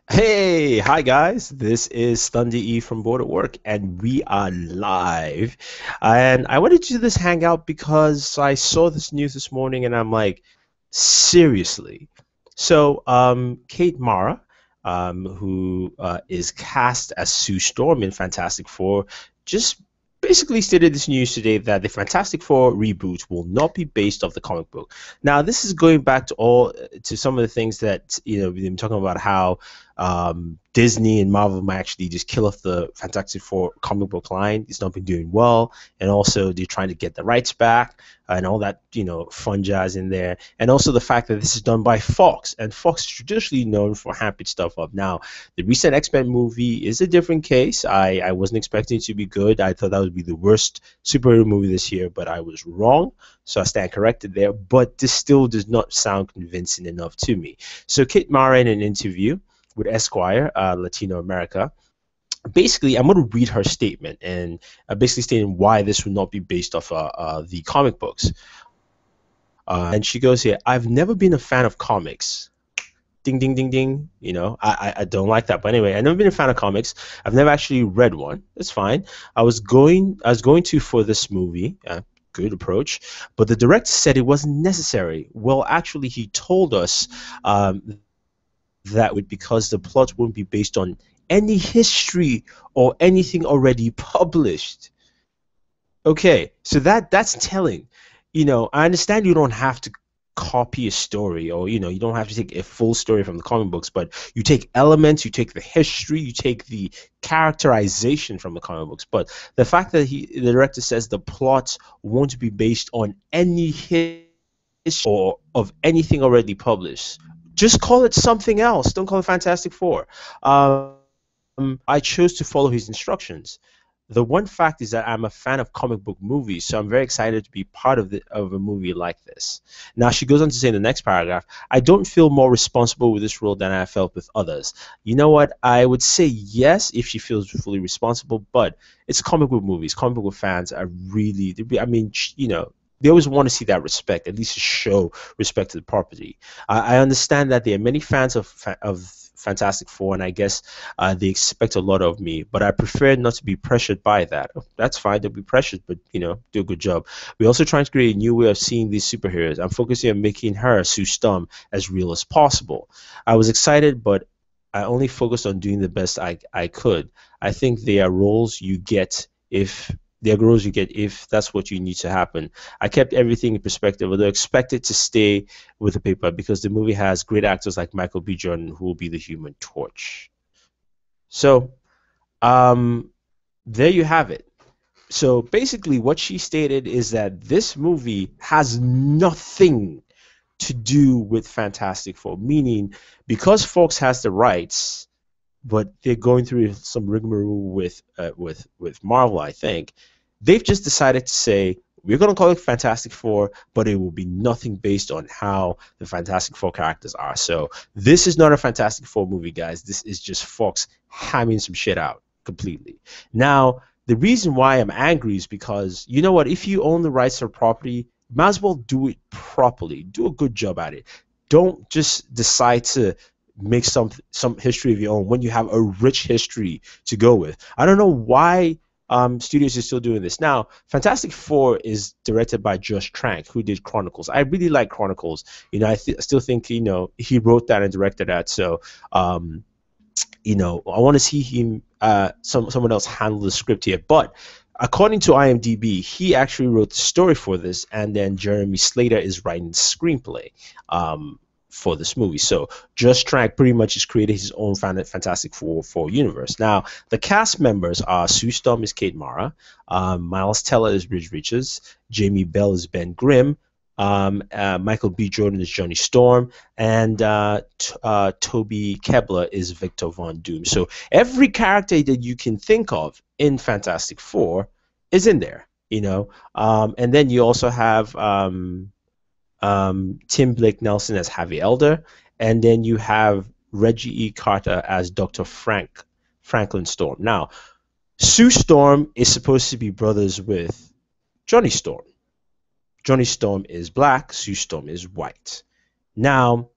Hey, hi guys. This is Thunder E from Board at Work, and we are live. And I wanted to do this hangout because I saw this news this morning, and I'm like, seriously. Kate Mara, who is cast as Sue Storm in Fantastic Four, just basically stated this news today that the Fantastic Four reboot will not be based off the comic book. Now, this is going back to some of the things that we've been talking about how Disney and Marvel might actually just kill off the Fantastic Four comic book line. It's not been doing well, and also they're trying to get the rights back and all that fun jazz in there, and also the fact that this is done by Fox, and Fox is traditionally known for hamping stuff up. Now, the recent X-Men movie is a different case. I wasn't expecting it to be good. I thought that would be the worst superhero movie this year, but I was wrong. So I stand corrected there. But this still does not sound convincing enough to me. So Kit Mara in an interview with Esquire, Latino America. Basically, I'm going to read her statement and basically stating why this would not be based off the comic books. And she goes here, I've never been a fan of comics. Ding, ding, ding, ding. I don't like that. But anyway, I've never been a fan of comics. I've never actually read one. That's fine. I was going to for this movie. Good approach. But the director said it wasn't necessary. Well, actually, he told us that would because the plot wouldn't be based on any history or anything already published. Okay, so that's telling. I understand you don't have to copy a story or you don't have to take a full story from the comic books, but you take elements, you take the history, you take the characterization from the comic books. But the fact that the director says the plot won't be based on any history or of anything already published, just call it something else. Don't call it Fantastic Four. I chose to follow his instructions. The one fact is that I'm a fan of comic book movies, so I'm very excited to be part of a movie like this. Now she goes on to say in the next paragraph, I don't feel more responsible with this role than I felt with others. You know what? I would say yes if she feels fully responsible, but it's comic book movies. Comic book fans are really, I mean, they always want to see that respect, at least to show respect to the property. I understand that there are many fans of Fantastic Four, and I guess they expect a lot of me, but I prefer not to be pressured by that. That's fine, they'll be pressured, but do a good job. We're also trying to create a new way of seeing these superheroes. I'm focusing on making her, Sue Storm, as real as possible. I was excited, but I only focused on doing the best I could. I think there are roles you get if that's what you need to happen. I kept everything in perspective, although I expected to stay with the paper because the movie has great actors like Michael B. Jordan, who will be the Human Torch. So, um, there you have it. So basically, what she stated is that this movie has nothing to do with Fantastic Four, meaning because Fox has the rights, but they're going through some rigmarole with Marvel, I think. They've just decided to say we're going to call it Fantastic Four, but it will be nothing based on how the Fantastic Four characters are. So this is not a Fantastic Four movie, guys. This is just Fox hamming some shit out completely. Now, the reason why I'm angry is because you know what? If you own the rights to a property, might as well do it properly. Do a good job at it. Don't just decide to make some history of your own when you have a rich history to go with. I don't know why studios are still doing this. Now, Fantastic Four is directed by Josh Trank, who did Chronicles. I really like Chronicles. Still think he wrote that and directed that. So I want to see him someone else handle the script here. But according to IMDb, he actually wrote the story for this, and then Jeremy Slater is writing the screenplay for this movie. So Just Trank pretty much has created his own Fantastic Four universe. Now, the cast members are Sue Storm is Kate Mara, Miles Teller is Ridge Richards, Jamie Bell is Ben Grimm, Michael B. Jordan is Johnny Storm, and Toby Kebler is Victor Von Doom. So every character that you can think of in Fantastic Four is in there, and then you also have Tim Blake Nelson as Harvey Elder, and then you have Reggie E. Carter as Dr. Franklin Storm. Now, Sue Storm is supposed to be brothers with Johnny Storm. Johnny Storm is black, Sue Storm is white. Now,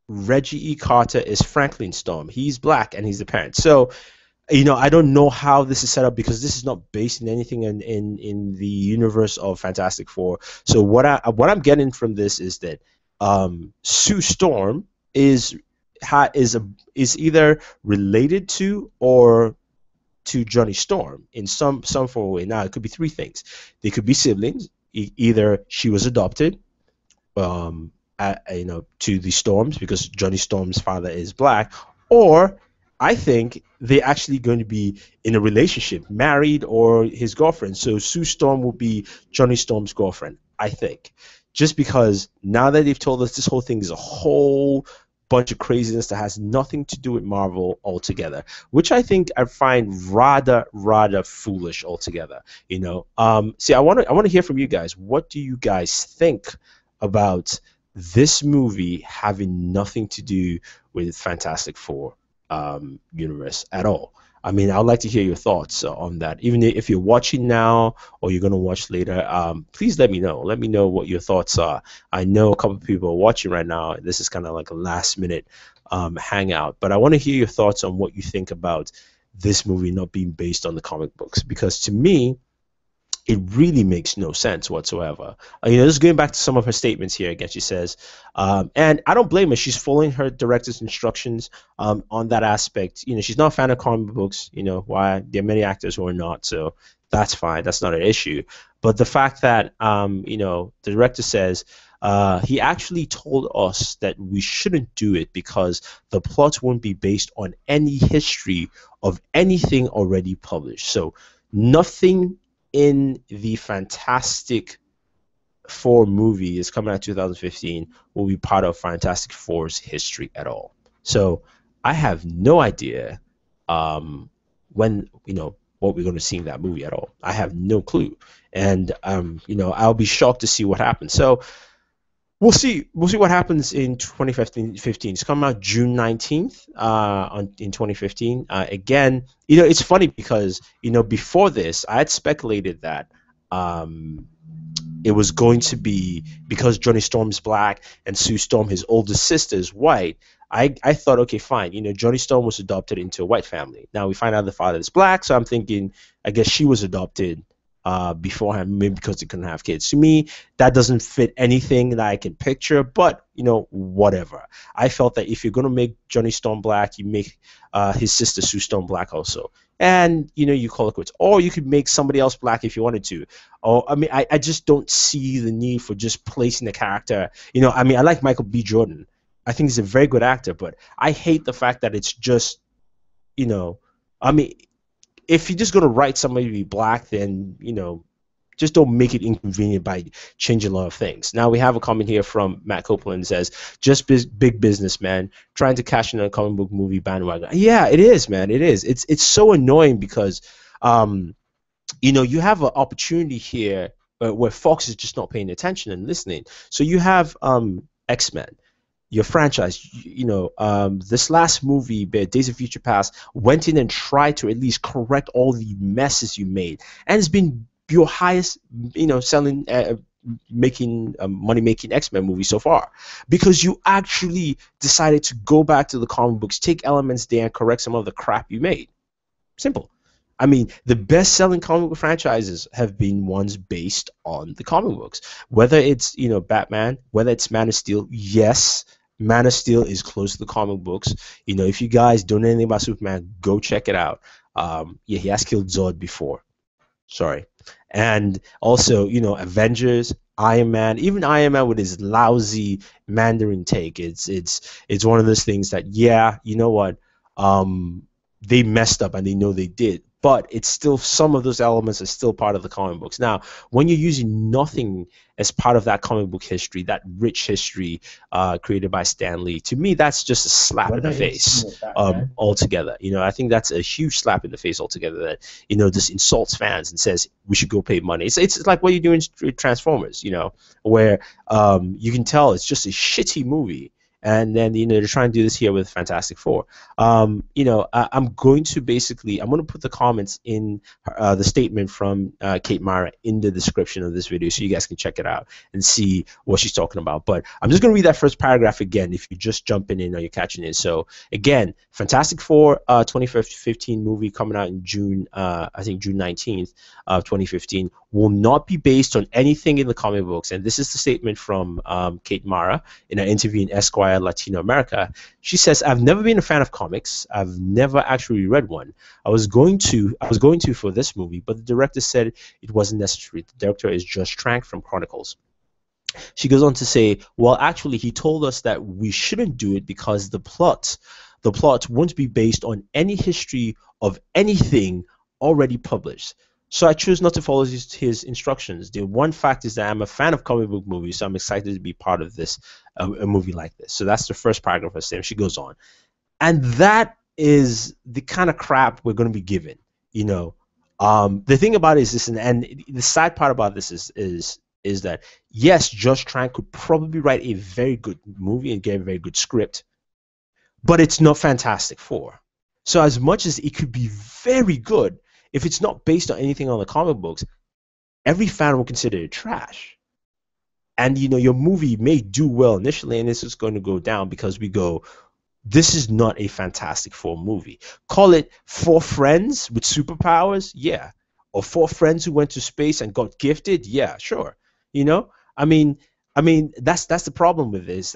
Reggie E. Carter is Franklin Storm. He's black and he's the parent. So I don't know how this is set up because this is not based in anything in the universe of Fantastic Four. So what I'm getting from this is that Sue Storm is is either related to or to Johnny Storm in some form or way. Now it could be three things. They could be siblings. Either she was adopted, um, to the Storms because Johnny Storm's father is black, or I think they're actually going to be in a relationship, married or his girlfriend. So Sue Storm will be Johnny Storm's girlfriend, I think. Just because now that they've told us this whole thing is a whole bunch of craziness that has nothing to do with Marvel altogether, which I find rather foolish altogether. See, I want to hear from you guys. What do you guys think about this movie having nothing to do with Fantastic Four universe at all? I mean, I'd like to hear your thoughts on that. Even if you're watching now or you're going to watch later, please let me know. Let me know what your thoughts are. I know a couple of people are watching right now. This is kind of like a last minute hangout, but I want to hear your thoughts on what you think about this movie not being based on the comic books, because to me, it really makes no sense whatsoever. Just going back to some of her statements here again, she says, and I don't blame her. She's following her director's instructions on that aspect. She's not a fan of comic books. Why? There are many actors who are not, so that's fine. That's not an issue. But the fact that, the director says, he actually told us that we shouldn't do it because the plot won't be based on any history of anything already published. So nothing in the Fantastic Four movie is coming out 2015 will be part of Fantastic Four's history at all. So I have no idea when what we're going to see in that movie at all. I have no clue, and I'll be shocked to see what happens. So we'll see. We'll see what happens in 2015. It's coming out June 19th in 2015. Again, it's funny because before this, I had speculated that it was going to be because Johnny Storm's black and Sue Storm, his older sister, is white. I thought, okay, fine. Johnny Storm was adopted into a white family. Now we find out the father is black, so I'm thinking, I guess she was adopted beforehand, maybe because they couldn't have kids. To me, that doesn't fit anything that I can picture, but whatever. I felt that if you're going to make Johnny Storm black, you make his sister Sue Storm black also. And you call it quits. Or you could make somebody else black if you wanted to. Or I just don't see the need for just placing the character. I like Michael B. Jordan. I think he's a very good actor, but I hate the fact that it's just if you're just going to write somebody to be black, then, just don't make it inconvenient by changing a lot of things. Now we have a comment here from Matt Copeland says, just big business, man, trying to cash in a comic book movie bandwagon. Yeah, it is, man. It is. It's so annoying because, you have an opportunity here where Fox is just not paying attention and listening. So you have X-Men. Your franchise, this last movie, Days of Future Past, went in and tried to at least correct all the messes you made, and it's been your highest, selling, money-making X-Men movie so far, because you actually decided to go back to the comic books, take elements there, and correct some of the crap you made. Simple. The best-selling comic book franchises have been ones based on the comic books. Whether it's, Batman, whether it's Man of Steel, yes, Man of Steel is close to the comic books. If you guys don't know anything about Superman, go check it out. He has killed Zod before. Sorry. And also, Avengers, Iron Man, even Iron Man with his lousy Mandarin take. It's one of those things that, yeah, you know what? They messed up and they know they did. But it's still, some of those elements are still part of the comic books. Now, when you're using nothing as part of that comic book history, that rich history created by Stan Lee, to me, that's just a slap in the face altogether. I think that's a huge slap in the face altogether that, just insults fans and says we should go pay money. It's like what you do in Transformers, where you can tell it's just a shitty movie. And then they're trying to do this here with Fantastic Four. I'm going to put the comments in the statement from Kate Mara in the description of this video, so you guys can check it out and see what she's talking about. But I'm just going to read that first paragraph again if you're just jumping in or you're catching it. So again, Fantastic Four 2015 movie coming out in June, I think June 19th of 2015, will not be based on anything in the comic books. And this is the statement from Kate Mara in an interview in Esquire Latino America. She says, "I've never been a fan of comics. I've never actually read one. I was going to for this movie, but the director said it wasn't necessary. The director is Josh Trank from Chronicles." She goes on to say, "Well, actually, he told us that we shouldn't do it because the plot won't be based on any history of anything already published. So I chose not to follow his instructions. The one fact is that I'm a fan of comic book movies, so I'm excited to be part of this, a movie like this." So that's the first paragraph of her statement. She goes on, and that is the kind of crap we're going to be given. The thing about it is this, and the sad part about this is that yes, Josh Trank could probably write a very good movie and get a very good script, but it's not Fantastic Four. So as much as it could be very good, if it's not based on anything on the comic books, every fan will consider it trash. And your movie may do well initially, and this is going to go down because we go, this is not a Fantastic Four movie. Call it Four Friends with superpowers, yeah, or Four Friends who went to space and got gifted, yeah, sure. I mean that's the problem with it, is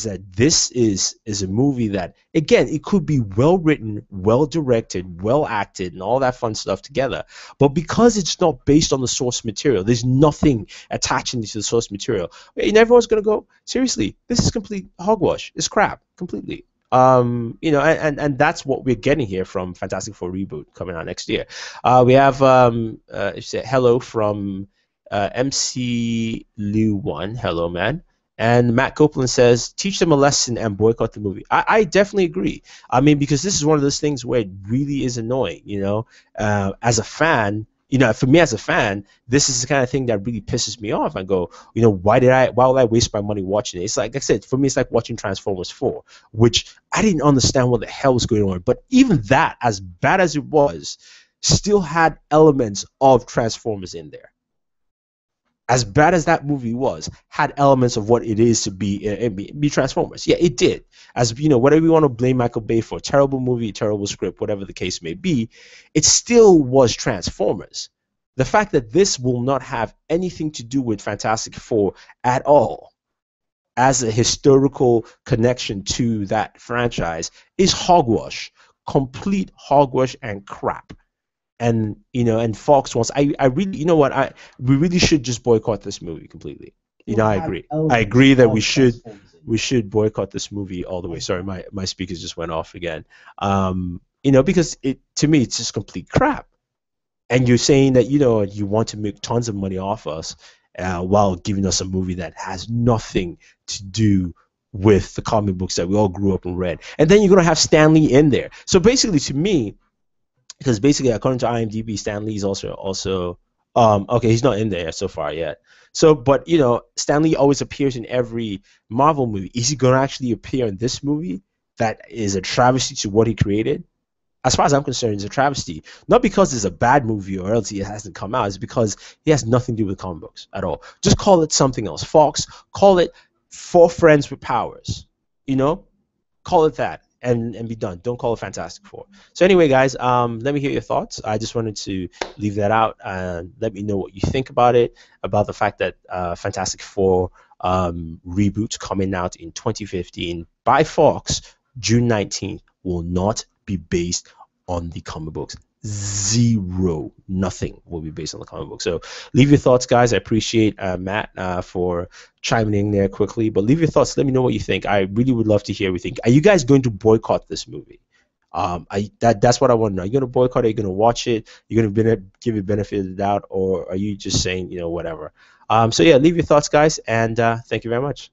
that this is a movie that, again, it could be well written, well directed, well acted, and all that fun stuff together, but because it's not based on the source material, there's nothing attaching to the source material, and everyone's gonna go, seriously, this is complete hogwash, it's crap completely. And that's what we're getting here from Fantastic Four Reboot coming out next year. We have hello from MC Liu One. Hello, man. And Matt Copeland says, "Teach them a lesson and boycott the movie." I definitely agree. I mean, because this is one of those things where it really is annoying. As a fan, for me as a fan, this is the kind of thing that really pisses me off. I go, why would I waste my money watching it? It's like I said, for me, it's like watching Transformers 4, which I didn't understand what the hell was going on. But even that, as bad as it was, still had elements of Transformers in there. As bad as that movie was, had elements of what it is to be Transformers. Yeah, it did. As whatever you want to blame Michael Bay for, terrible movie, terrible script, whatever the case may be, it still was Transformers. The fact that this will not have anything to do with Fantastic Four at all, as a historical connection to that franchise, is hogwash, complete hogwash and crap. And Fox wants. I really, we really should just boycott this movie completely. I agree. I agree that we should boycott this movie all the way. Sorry, my speakers just went off again. Because to me it's just complete crap. And you're saying that you want to make tons of money off us, while giving us a movie that has nothing to do with the comic books that we all grew up and read. And then you're gonna have Stan Lee in there. So basically, to me. Because basically, according to IMDb, Stan Lee's also okay, he's not in there so far yet. So, but Stan Lee always appears in every Marvel movie. Is he gonna actually appear in this movie that is a travesty to what he created? As far as I'm concerned, it's a travesty. Not because it's a bad movie or else it hasn't come out. It's because he has nothing to do with comic books at all. Just call it something else. Fox, call it Four Friends with Powers. Call it that. And be done. Don't call it Fantastic Four. So anyway, guys, let me hear your thoughts. I just wanted to leave that out and let me know what you think about it, about the fact that Fantastic Four Reboot coming out in 2015 by Fox, June 19th, will not be based on the comic books. Zero, nothing will be based on the comic book. So leave your thoughts, guys. I appreciate Matt for chiming in there quickly, but leave your thoughts. Let me know what you think. I really would love to hear what you think. Are you guys going to boycott this movie? That's what I want to know. Are you going to boycott it? Are you going to watch it? You're going to give it benefit of the doubt, or are you just saying whatever? So yeah, leave your thoughts, guys, and thank you very much.